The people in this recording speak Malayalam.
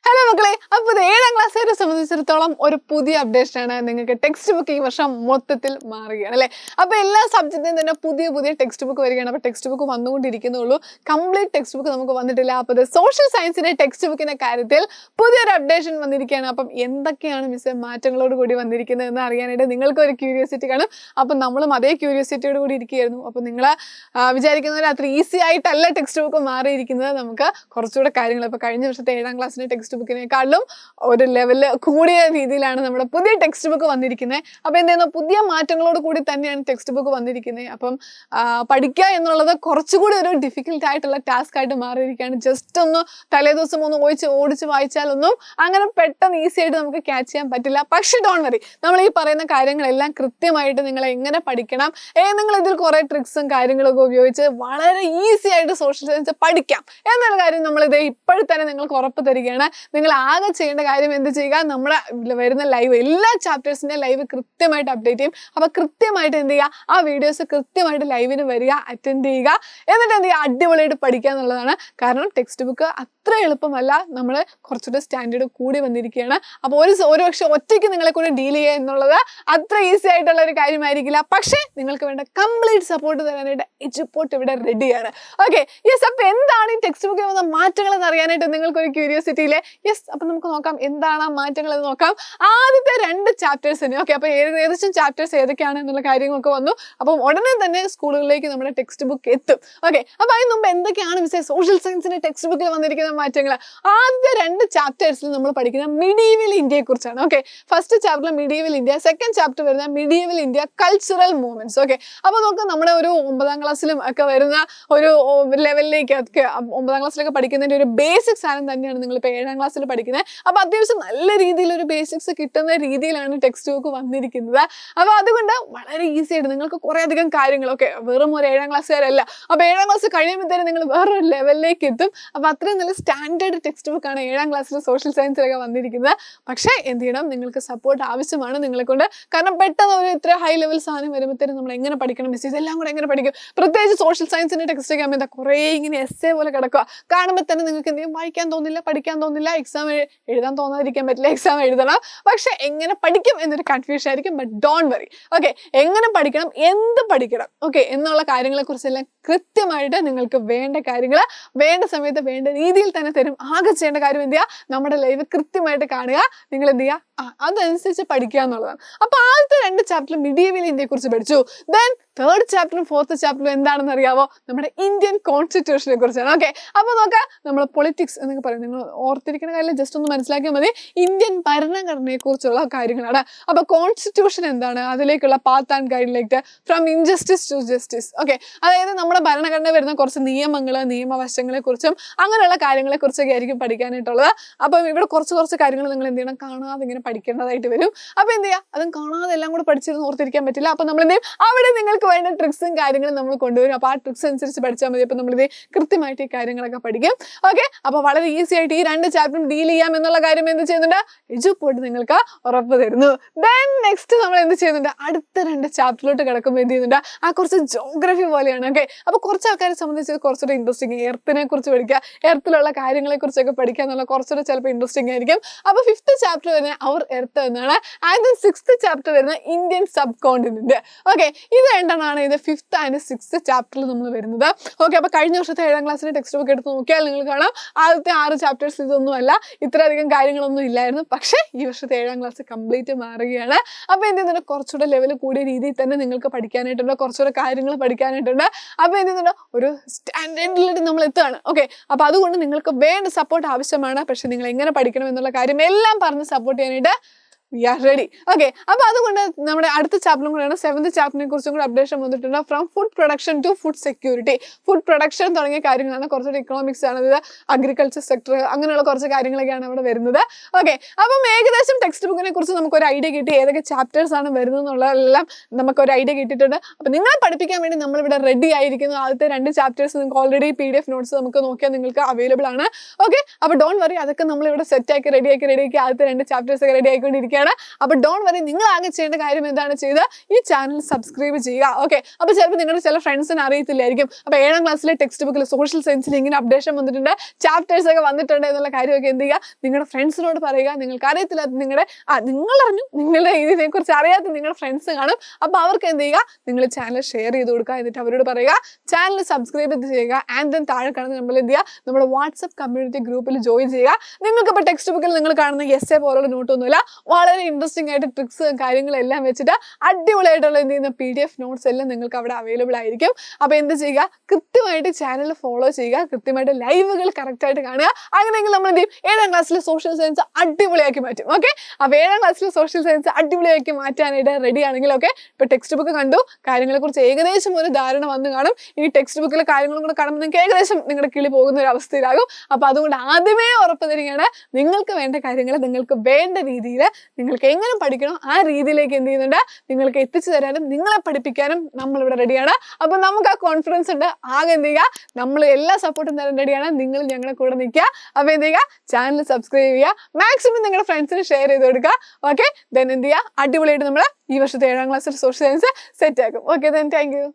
ഹലോ മക്കളെ, അപ്പോൾ 7ാം ക്ലാസ്സുകാരെ സംബന്ധിച്ചിടത്തോളം ഒരു പുതിയ അപ്ഡേഷൻ ആണ്. നിങ്ങൾക്ക് ടെക്സ്റ്റ് ബുക്ക് ഈ വർഷം മൊത്തത്തിൽ മാറുകയാണ് അല്ലേ. അപ്പോൾ എല്ലാ സബ്ജക്റ്റിനും തന്നെ പുതിയ പുതിയ ടെക്സ്റ്റ് ബുക്ക് വരികയാണ്. അപ്പോൾ ടെക്സ്റ്റ് ബുക്ക് വന്നുകൊണ്ടിരിക്കുന്നുള്ളൂ, കംപ്ലീറ്റ് ടെക്സ്റ്റ് ബുക്ക് നമുക്ക് വന്നിട്ടില്ല. അപ്പോൾ സോഷ്യൽ സയൻസിൻ്റെ ടെക്സ്റ്റ് ബുക്കിൻ്റെ കാര്യത്തിൽ പുതിയൊരു അപ്ഡേഷൻ വന്നിരിക്കുകയാണ്. അപ്പം എന്തൊക്കെയാണ് മിസ്സേ മാറ്റങ്ങളോട് കൂടി വന്നിരിക്കുന്നത് എന്ന് അറിയാനായിട്ട് നിങ്ങൾക്കൊരു ക്യൂരിയോസിറ്റി കാണും. അപ്പം നമ്മളും അതേ ക്യൂരിയോസിറ്റിയോട് കൂടി ഇരിക്കുകയായിരുന്നു. അപ്പോൾ നിങ്ങൾ വിചാരിക്കുന്നവർ അത്ര ഈസി ആയിട്ടല്ല ടെക്സ്റ്റ് ബുക്ക് മാറിയിരിക്കുന്നത്. നമുക്ക് കുറച്ചുകൂടെ കാര്യങ്ങൾ ഇപ്പോൾ കഴിഞ്ഞ വർഷത്തെ 7ാം ക്ലാസ്സിൻ്റെ ടെക്സ്റ്റ് ബുക്കിനേക്കാളും ഒരു ലെവല് കൂടിയ രീതിയിലാണ് നമ്മുടെ പുതിയ ടെക്സ്റ്റ് ബുക്ക് വന്നിരിക്കുന്നത്. അപ്പോൾ എന്ത് ചെയ്യുന്നു, പുതിയ മാറ്റങ്ങളോട് കൂടി തന്നെയാണ് ടെക്സ്റ്റ് ബുക്ക് വന്നിരിക്കുന്നത്. അപ്പം പഠിക്കുക എന്നുള്ളത് കുറച്ചുകൂടി ഒരു ഡിഫിക്കൽട്ട് ആയിട്ടുള്ള ടാസ്ക് ആയിട്ട് മാറിയിരിക്കുകയാണ്. ജസ്റ്റ് ഒന്ന് തലേദിവസം ഒന്ന് ഓടിച്ച് വായിച്ചാലൊന്നും അങ്ങനെ പെട്ടെന്ന് ഈസി ആയിട്ട് നമുക്ക് ക്യാച്ച് ചെയ്യാൻ പറ്റില്ല. പക്ഷേ ഡോൺ വറി, നമ്മൾ ഈ പറയുന്ന കാര്യങ്ങളെല്ലാം കൃത്യമായിട്ട് നിങ്ങൾ എങ്ങനെ പഠിക്കണം, നിങ്ങൾ ഇതിൽ കുറേ ട്രിക്സും കാര്യങ്ങളൊക്കെ ഉപയോഗിച്ച് വളരെ ഈസി ആയിട്ട് സോഷ്യൽ സയൻസ് പഠിക്കാം എന്നുള്ള കാര്യം നമ്മളിത് ഇപ്പോഴും തന്നെ നിങ്ങൾക്ക് ഉറപ്പ് തരികയാണ്. നിങ്ങൾ ആകെ ചെയ്യേണ്ട കാര്യം എന്ത് ചെയ്യുക, നമ്മുടെ വരുന്ന ലൈവ് എല്ലാ ചാപ്റ്റേഴ്സിൻ്റെ ലൈവ് കൃത്യമായിട്ട് അപ്ഡേറ്റ് ചെയ്യും. അപ്പോൾ കൃത്യമായിട്ട് എന്ത് ചെയ്യുക, ആ വീഡിയോസ് കൃത്യമായിട്ട് ലൈവിന് വരിക, അറ്റൻഡ് ചെയ്യുക, എന്നിട്ട് എന്ത് ചെയ്യുക, അടിപൊളിയായിട്ട് പഠിക്കുക എന്നുള്ളതാണ്. കാരണം ടെക്സ്റ്റ് ബുക്ക് അത്ര എളുപ്പമല്ല, നമ്മൾ കുറച്ചുകൂടെ സ്റ്റാൻഡേർഡ് കൂടി വന്നിരിക്കുകയാണ്. അപ്പോൾ ഒരു പക്ഷേ ഒറ്റയ്ക്ക് നിങ്ങളെ കൂടെ ഡീൽ ചെയ്യുക എന്നുള്ളത് അത്ര ഈസി ആയിട്ടുള്ള ഒരു കാര്യമായിരിക്കില്ല. പക്ഷേ നിങ്ങൾക്ക് വേണ്ട കംപ്ലീറ്റ് സപ്പോർട്ട് തരാനായിട്ട് എജുപോർട്ട് ഇവിടെ റെഡിയാണ്. Okay, yes. അപ്പോൾ എന്താണ് ഈ ടെക്സ്റ്റ് ബുക്കിൽ വന്ന മാറ്റങ്ങൾ എന്ന് അറിയാനായിട്ട് നിങ്ങൾക്കൊരു ക്യൂരിയോസിറ്റിയില്ലേ? യെസ്, അപ്പം നമുക്ക് നോക്കാം എന്താണ് ആ മാറ്റങ്ങൾ എന്ന് നോക്കാം. ആദ്യത്തെ 2 ചാപ്റ്റേഴ്സിന് ഓക്കെ, അപ്പോൾ ഏകദേശം ചാപ്റ്റേഴ്സ് ഏതൊക്കെയാണ് എന്നുള്ള കാര്യങ്ങളൊക്കെ വന്നു. അപ്പം ഉടനെ തന്നെ സ്കൂളുകളിലേക്ക് നമ്മുടെ ടെക്സ്റ്റ് ബുക്ക് എത്തും. ഓക്കെ, അപ്പോൾ അതിന് മുമ്പ് എന്തൊക്കെയാണ് മിസ്സേ സോഷ്യൽ സയൻസിൻ്റെ ടെക്സ്റ്റ് ബുക്കിൽ വന്നിരിക്കുന്ന മാറ്റങ്ങൾ? ആദ്യത്തെ 2 ചാപ്റ്റേഴ്സിൽ നമ്മൾ പഠിക്കുന്ന മിഡീവൽ ഇന്ത്യയെക്കുറിച്ചാണ്. Okay, first chapter medieval India, second chapter വരുന്ന medieval India cultural movements. Okay, അപ്പോൾ നമുക്ക് നമ്മുടെ ഒരു 9ാം ക്ലാസ്സിലും ഒക്കെ വരുന്ന ഒരു ലെവലിലേക്ക് ഒക്കെ 9ാം ക്ലാസ്സിലൊക്കെ പഠിക്കുന്നതിൻ്റെ ഒരു ബേസിക് സാധനം തന്നെയാണ് നിങ്ങളിപ്പോൾ 7ാം ക്ലാസ്സിൽ പഠിക്കുന്നത്. അപ്പോൾ അത്യാവശ്യം നല്ല രീതിയിലൊരു ബേസിക്സ് കിട്ടുന്ന രീതിയിലാണ് ടെക്സ്റ്റ് ബുക്ക് വന്നിരിക്കുന്നത്. അപ്പോൾ അതുകൊണ്ട് വളരെ ഈസി ആയിട്ട് നിങ്ങൾക്ക് കുറേ അധികം കാര്യങ്ങളൊക്കെ വെറും ഒരു 7ാം ക്ലാസ്സുകാരല്ല. അപ്പോൾ 7ാം ക്ലാസ് കഴിയുമ്പോഴത്തേനും നിങ്ങൾ വേറൊരു ലെവലിലേക്ക് എത്തും. അപ്പോൾ അത്രയും നല്ല സ്റ്റാൻഡേർഡ് ടെക്സ്റ്റ് ബുക്കാണ് 7ാം ക്ലാസ്സിൽ സോഷ്യൽ സയൻസിലൊക്കെ വന്നിരിക്കുന്നത്. പക്ഷേ എന്ത് ചെയ്യണം, നിങ്ങൾക്ക് സപ്പോർട്ട് ആവശ്യമാണ് നിങ്ങളെ കൊണ്ട്. കാരണം പെട്ടെന്ന് ഒരു ഇത്ര ഹൈ ലെവൽ സാധനം വരുമ്പോഴത്തേനും നമ്മൾ എങ്ങനെ പഠിക്കണം മിസ്, ഇതെല്ലാം കൂടെ എങ്ങനെ പഠിക്കും? പ്രത്യേകിച്ച് സോഷ്യൽ സയൻസിൻ്റെ ടെക്സ്റ്റ് ഒക്കെ ആകുമ്പോൾ എന്താ കുറേ ഇങ്ങനെ എസ്സേ പോലെ കിടക്കുക. കാണുമ്പോൾ തന്നെ നിങ്ങൾക്ക് എന്ത് ചെയ്യും, വായിക്കാൻ തോന്നില്ല, പഠിക്കാൻ തോന്നില്ല, എക്സാം എഴുതാൻ തോന്നാതിരിക്കാൻ പറ്റില്ല, എക്സാം എഴുതണം. പക്ഷെ എങ്ങനെ പഠിക്കും എന്നൊരു കൺഫ്യൂഷൻ ആയിരിക്കും. ബട്ട് ഡോൺ വറി, ഓക്കെ, എങ്ങനെ പഠിക്കണം, എന്ത് പഠിക്കണം, ഓക്കെ എന്നുള്ള കാര്യങ്ങളെക്കുറിച്ചെല്ലാം കൃത്യമായിട്ട് നിങ്ങൾക്ക് വേണ്ട കാര്യങ്ങൾ വേണ്ട സമയത്ത് വേണ്ട രീതിയിൽ തന്നെ തരും. ആകെ ചെയ്യേണ്ട കാര്യം എന്ത് ചെയ്യുക, നമ്മുടെ ലൈവ് കൃത്യമായിട്ട് കാണുക, നിങ്ങൾ എന്ത് ചെയ്യുക, അതനുസരിച്ച് പഠിക്കുക എന്നുള്ളതാണ്. അപ്പോൾ ആദ്യത്തെ 2 ചാപ്റ്റർ മിഡീവൽ ഇന്ത്യയെ കുറിച്ച് പഠിച്ചു. ദെൻ 3rd ചാപ്റ്ററും 4th ചാപ്റ്ററും എന്താണെന്ന് അറിയാവോ? നമ്മുടെ ഇന്ത്യൻ കോൺസ്റ്റിറ്റ്യൂഷനെ കുറിച്ചാണ്. ഓക്കെ, അപ്പോൾ നോക്കാം, നമ്മൾ പൊളിറ്റിക്സ് എന്നൊക്കെ പറയും, നിങ്ങൾ ഓർത്തിരിക്കുന്ന കാര്യം ജസ്റ്റ് ഒന്ന് മനസ്സിലാക്കിയാൽ മതി. ഇന്ത്യൻ ഭരണഘടനയെ കുറിച്ചുള്ള കാര്യങ്ങളാണ്. അപ്പോൾ കോൺസ്റ്റിറ്റ്യൂഷൻ എന്താണ്, അതിലേക്കുള്ള പാത്ത് ആൻഡ് ഗൈഡിലേക്ക് from injustice to justice. Okay, അതായത് നമ്മുടെ ഭരണഘടന വരുന്ന കുറച്ച് നിയമങ്ങൾ, നിയമവശങ്ങളെ കുറിച്ചും അങ്ങനെയുള്ള കാര്യങ്ങളെ കുറിച്ചൊക്കെ ആയിരിക്കും പഠിക്കാനായിട്ടുള്ളത്. അപ്പം ഇവിടെ കുറച്ച് കാര്യങ്ങൾ നിങ്ങൾ എന്ത് ചെയ്യണം, കാണാതെ ഇങ്ങനെ പഠിക്കേണ്ടതായിട്ട് വരും. അപ്പോൾ എന്ത് ചെയ്യുക, അതും കാണാതെ എല്ലാം കൂടെ പഠിച്ചിരുന്ന് ഓർത്തിരിക്കാൻ പറ്റില്ല. അപ്പോൾ നമ്മൾ എന്ത് ചെയ്യും, അവിടെ നിങ്ങൾക്ക് വേണ്ട ട്രിക്സും കാര്യങ്ങളും നമ്മൾ കൊണ്ടുവരും. അപ്പോൾ ആ ട്രിക്സ് അനുസരിച്ച് പഠിച്ചാൽ മതി. അപ്പോൾ നമ്മളിത് കൃത്യമായിട്ട് ഈ കാര്യങ്ങളൊക്കെ പഠിക്കും. ഓക്കെ, അപ്പോൾ വളരെ ഈസി ആയിട്ട് ഈ 2 ചാപ്റ്ററും ഡീൽ ചെയ്യാം എന്നുള്ള കാര്യം എന്ത് ചെയ്യുന്നുണ്ട്, എജുപോർട്ട് നിങ്ങൾക്ക് ഉറപ്പ് തരുന്നു. ദെൻ നെക്സ്റ്റ് നമ്മൾ എന്ത് ചെയ്യുന്നുണ്ട്, അടുത്ത 2 ചാപ്റ്ററിലോട്ട് കിടക്കുമ്പോൾ എന്ത് ചെയ്യുന്നുണ്ട്, ആ കുറച്ച് ജോഗ്രഫി പോലെയാണ്. ഓക്കെ, അപ്പോൾ കുറച്ച് ആൾക്കാരെ സംബന്ധിച്ച് കുറച്ചുകൂടെ ഇൻട്രസ്റ്റിംഗ്, എർത്തിനെ കുറിച്ച് പഠിക്കുക, എർത്തിലുള്ള കാര്യങ്ങളെ കുറിച്ചൊക്കെ പഠിക്കുക എന്നുള്ള കുറച്ചുകൂടെ ചിലപ്പോൾ ഇൻട്രസ്റ്റിംഗ് ആയിരിക്കും. അപ്പോൾ 5th ചാപ്റ്റർ വരുന്നത് അവർ എർത്ത് എന്നാണ്. ആൻഡ് 6th ചാപ്റ്റർ വരുന്ന ഇന്ത്യൻ സബ് കോണ്ടിനെന്റ്. ഓക്കെ, ഇത് രണ്ടെണ്ണമാണ് ഇത് 5th ആൻഡ് 6th ചാപ്റ്ററിൽ നമ്മൾ വരുന്നത്. ഓക്കെ, അപ്പോൾ കഴിഞ്ഞ വർഷത്തെ 7ാം ക്ലാസ്സിൻ്റെ ടെക്സ്റ്റ് ബുക്ക് എടുത്ത് നോക്കിയാൽ നിങ്ങൾ കാണാം, ആദ്യത്തെ 6 ചാപ്റ്റേഴ്സ് ഇതൊന്നുമല്ല, ഇത്രയധികം കാര്യങ്ങളൊന്നും ഇല്ലായിരുന്നു. പക്ഷേ ഈ വർഷത്തെ 7ാം ക്ലാസ് കംപ്ലീറ്റ് മാറുകയാണ്. അപ്പോൾ എന്ത് ചെയ്യുന്നുണ്ട്, കുറച്ചുകൂടെ ലെവൽ കൂടിയ രീതിയിൽ തന്നെ നിങ്ങൾക്ക് പഠിക്കാനായിട്ടുണ്ട്, കുറച്ചുകൂടെ കാര്യങ്ങൾ പഠിക്കാനായിട്ടുണ്ട്. അപ്പോൾ എന്ത് ചെയ്യുന്നുണ്ട്, ഒരു സ്റ്റാൻഡേർഡിലേക്ക് നമ്മൾ എത്തുകയാണ്. ഓക്കെ, അപ്പോൾ അതുകൊണ്ട് നിങ്ങൾക്ക് വേണ്ട സപ്പോർട്ട് ആവശ്യമാണ്. പക്ഷേ നിങ്ങൾ എങ്ങനെ പഠിക്കണം എന്നുള്ള കാര്യം എല്ലാം പറഞ്ഞ് സപ്പോർട്ട് ചെയ്യാനായിട്ട് we are ready. Okay, അപ്പോൾ അതുകൊണ്ട് നമ്മുടെ അടുത്ത ചാപ്റ്ററും കൂടെയാണ് 7th ചാപ്റ്ററിനെ കുറിച്ചും കൂടെ അപ്ഡേഷൻ വന്നിട്ടുണ്ട്. From food production to food security. Food production തുടങ്ങിയ കാര്യങ്ങളാണ്, കുറച്ചുകൂടി ഇക്കണോമിക്സ് ആണ്, ഇത് അഗ്രികൾച്ചർ സെക്ടർ, അങ്ങനെയുള്ള കുറച്ച് കാര്യങ്ങളൊക്കെയാണ് അവിടെ വരുന്നത്. ഓക്കെ, അപ്പം ഏകദേശം ടെക്സ്റ്റ് ബുക്കിനെ കുറിച്ച് നമുക്കൊരു ഐഡിയ കിട്ടി, ഏതൊക്കെ ചാപ്റ്റേഴ്സ് ആണ് വരുന്നത് എന്നുള്ളതെല്ലാം നമുക്കൊരു ഐഡിയ കിട്ടിയിട്ടുണ്ട്. അപ്പോൾ നിങ്ങളെ പഠിപ്പിക്കാൻ വേണ്ടി നമ്മളിവിടെ റെഡി ആയിരിക്കുന്നു. ആദ്യത്തെ 2 ചാപ്റ്റേഴ്സ് നിങ്ങൾക്ക് ഓൾറെഡി PDF നോട്ട്സ് നമുക്ക് നോക്കിയാൽ നിങ്ങൾക്ക് അവൈലബിൾ ആണ്. ഓക്കെ, അപ്പോൾ ഡോണ്ട് വറി, അതൊക്കെ നമ്മളിവിടെ സെറ്റാക്കി റെഡിയാക്കി ആദ്യത്തെ 2 ചാപ്റ്റേഴ്സ് ഒക്കെ റെഡി ആയിക്കൊണ്ടിരിക്കുകയാണ്. ചെയ്യുന്നതാണ്. അപ്പോൾ ഡോണ്ട് വറി, നിങ്ങൾ ആകെ ചെയ്യേണ്ട കാര്യം എന്താണ് ചെയ്ത് ഈ ചാനൽ സബ്സ്ക്രൈബ് ചെയ്യുക. ഓക്കെ, അപ്പോൾ ചിലപ്പോൾ നിങ്ങളുടെ ചില ഫ്രണ്ട്സിന് അറിയത്തില്ലായിരിക്കും. അപ്പോൾ 7ാം ക്ലാസ്സിലെ ടെക്സ്റ്റ് ബുക്കിൽ സോഷ്യൽ സയൻസിൽ ഇങ്ങനെ അപ്ഡേഷൻ വന്നിട്ടുണ്ട്, ചാപ്റ്റേഴ്സ് ഒക്കെ വന്നിട്ടുണ്ട് എന്നുള്ള കാര്യമൊക്കെ എന്ത് ചെയ്യുക, നിങ്ങളുടെ ഫ്രണ്ട്സിനോട് പറയുക. നിങ്ങൾക്ക് അറിയത്തില്ലാത്ത നിങ്ങളറിഞ്ഞു നിങ്ങളുടെ ഇതിനെക്കുറിച്ച് അറിയാത്ത നിങ്ങളുടെ ഫ്രണ്ട്സ് കാണും. അപ്പോൾ അവർക്ക് എന്ത് ചെയ്യുക, നിങ്ങൾ ചാനൽ ഷെയർ ചെയ്ത് കൊടുക്കുക. എന്നിട്ട് അവരോട് പറയുക ചാനൽ സബ്സ്ക്രൈബ് ചെയ്യുക. ആൻഡ് ദെൻ താഴെ കാണുന്ന നമ്മൾ എന്ത് ചെയ്യുക, നമ്മുടെ വാട്സ്ആപ്പ് കമ്മ്യൂണിറ്റി ഗ്രൂപ്പിൽ ജോയിൻ ചെയ്യുക. നിങ്ങൾക്ക് ഇപ്പോൾ ടെക്സ്റ്റ് ബുക്കിൽ നിങ്ങൾ കാണുന്ന എസ്സേ പോലുള്ള നോട്ടൊന്നുമില്ല, വളരെ ഇൻട്രസ്റ്റിംഗ് ആയിട്ട് ട്രിക്സ് കാര്യങ്ങളെല്ലാം വെച്ചിട്ട് അടിപൊളിയായിട്ടുള്ള എന്ത് ചെയ്യുന്ന PDF നോട്ട്സ് എല്ലാം നിങ്ങൾക്ക് അവിടെ അവൈലബിൾ ആയിരിക്കും. അപ്പോൾ എന്ത് ചെയ്യുക, കൃത്യമായിട്ട് ചാനൽ ഫോളോ ചെയ്യുക, കൃത്യമായിട്ട് ലൈവുകൾ കറക്റ്റായിട്ട് കാണുക. അങ്ങനെയെങ്കിൽ നമ്മൾ എന്ത് ചെയ്യും, 7ാം ക്ലാസ്സിലെ സോഷ്യൽ സയൻസ് അടിപൊളിയാക്കി മാറ്റും. ഓക്കെ, അപ്പോൾ 7ാം ക്ലാസ്സിലെ സോഷ്യൽ സയൻസ് അടിപൊളിയാക്കി മാറ്റാനായിട്ട് റെഡി ആണെങ്കിൽ ഓക്കെ, ഇപ്പോൾ ടെക്സ്റ്റ് ബുക്ക് കണ്ടു, കാര്യങ്ങളെക്കുറിച്ച് ഏകദേശം ഒരു ധാരണ വന്ന് കാണും. ഇനി ടെക്സ്റ്റ് ബുക്കിലെ കാര്യങ്ങളും കൂടെ കാണുമ്പോൾ നിങ്ങൾക്ക് ഏകദേശം നിങ്ങളുടെ കിളി പോകുന്ന ഒരു അവസ്ഥയിലാകും. അപ്പോൾ അതുകൊണ്ട് ആദ്യമേ ഉറപ്പ് തരികയാണ്, നിങ്ങൾക്ക് വേണ്ട കാര്യങ്ങൾ നിങ്ങൾക്ക് വേണ്ട രീതിയിൽ നിങ്ങൾക്ക് എങ്ങനെ പഠിക്കണോ ആ രീതിയിലേക്ക് എന്ത് ചെയ്യുന്നുണ്ട്, നിങ്ങൾക്ക് എത്തിച്ചു തരാനും നിങ്ങളെ പഠിപ്പിക്കാനും നമ്മളിവിടെ റെഡിയാണ്. അപ്പോൾ നമുക്ക് ആ കോൺഫിഡൻസ് ഉണ്ട്. ആകെ എന്ത് ചെയ്യുക, നമ്മൾ എല്ലാ സപ്പോർട്ടും തരാൻ റെഡിയാണ്. നിങ്ങൾ ഞങ്ങളുടെ കൂടെ നിൽക്കുക. അപ്പോൾ എന്ത് ചെയ്യുക, ചാനൽ സബ്സ്ക്രൈബ് ചെയ്യുക, മാക്സിമം നിങ്ങളുടെ ഫ്രണ്ട്സിന് ഷെയർ ചെയ്ത് കൊടുക്കുക. ഓക്കെ, ദെൻ എന്ത് ചെയ്യുക, അടിപൊളിയായിട്ട് നമ്മൾ ഈ വർഷത്തെ 7ാം ക്ലാസ്സിൽ സോഷ്യൽ സയൻസ് സെറ്റ് ആക്കും. Okay, then thank you.